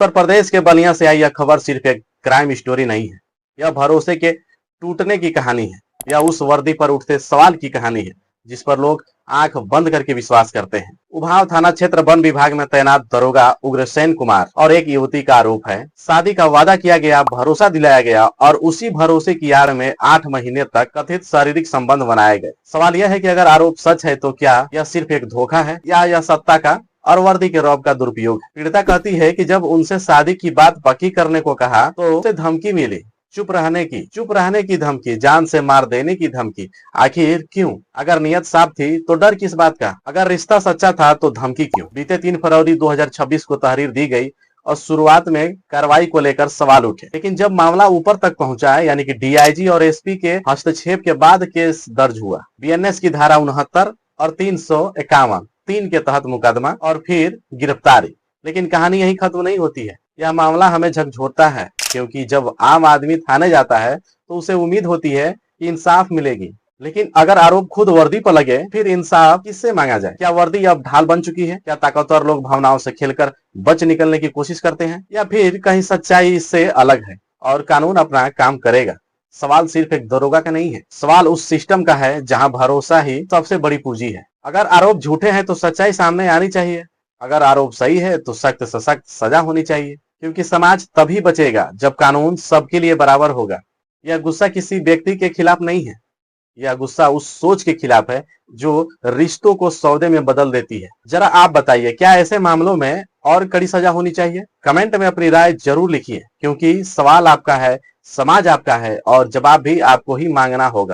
उत्तर प्रदेश के बलिया से आई यह खबर सिर्फ एक क्राइम स्टोरी नहीं है। यह भरोसे के टूटने की कहानी है। यह उस वर्दी पर उठते सवाल की कहानी है जिस पर लोग आंख बंद करके विश्वास करते हैं। उभाव थाना क्षेत्र वन विभाग में तैनात दरोगा उग्रसेन कुमार और एक युवती का आरोप है, शादी का वादा किया गया, भरोसा दिलाया गया और उसी भरोसे की आड़ में 8 महीने तक कथित शारीरिक संबंध बनाए गए। सवाल यह है कि अगर आरोप सच है तो क्या यह सिर्फ एक धोखा है या यह सत्ता का और वर्दी के रौब का दुरुपयोग है। पीड़िता कहती है कि जब उनसे शादी की बात पक्की करने को कहा तो उसे धमकी मिली, चुप रहने की धमकी, जान से मार देने की धमकी। आखिर क्यों? अगर नियत साफ थी तो डर किस बात का? अगर रिश्ता सच्चा था तो धमकी क्यों? बीते 3 फरवरी 2026 को तहरीर दी गई और शुरुआत में कार्रवाई को लेकर सवाल उठे, लेकिन जब मामला ऊपर तक पहुंचा है, यानी कि डीआईजी और एसपी के हस्तक्षेप के बाद केस दर्ज हुआ। बीएनएस की धारा 69 और 351 3 के तहत मुकदमा और फिर गिरफ्तारी। लेकिन कहानी यही खत्म नहीं होती है। यह मामला हमें झकझोरता है, क्योंकि जब आम आदमी थाने जाता है तो उसे उम्मीद होती है कि इंसाफ मिलेगी, लेकिन अगर आरोप खुद वर्दी पर लगे फिर इंसाफ किससे मांगा जाए? क्या वर्दी अब ढाल बन चुकी है? क्या ताकतवर लोग भावनाओं से खेलकर बच निकलने की कोशिश करते हैं, या फिर कहीं सच्चाई इससे अलग है और कानून अपना काम करेगा? सवाल सिर्फ एक दरोगा का नहीं है, सवाल उस सिस्टम का है जहां भरोसा ही सबसे बड़ी पूंजी है। अगर आरोप झूठे हैं तो सच्चाई सामने आनी चाहिए, अगर आरोप सही है तो सख्त से सख्त सजा होनी चाहिए, क्योंकि समाज तभी बचेगा जब कानून सबके लिए बराबर होगा। यह गुस्सा किसी व्यक्ति के खिलाफ नहीं है, यह गुस्सा उस सोच के खिलाफ है जो रिश्तों को सौदे में बदल देती है। जरा आप बताइए, क्या ऐसे मामलों में और कड़ी सजा होनी चाहिए? कमेंट में अपनी राय जरूर लिखिए, क्योंकि सवाल आपका है, समाज आपका है और जवाब भी आपको ही मांगना होगा।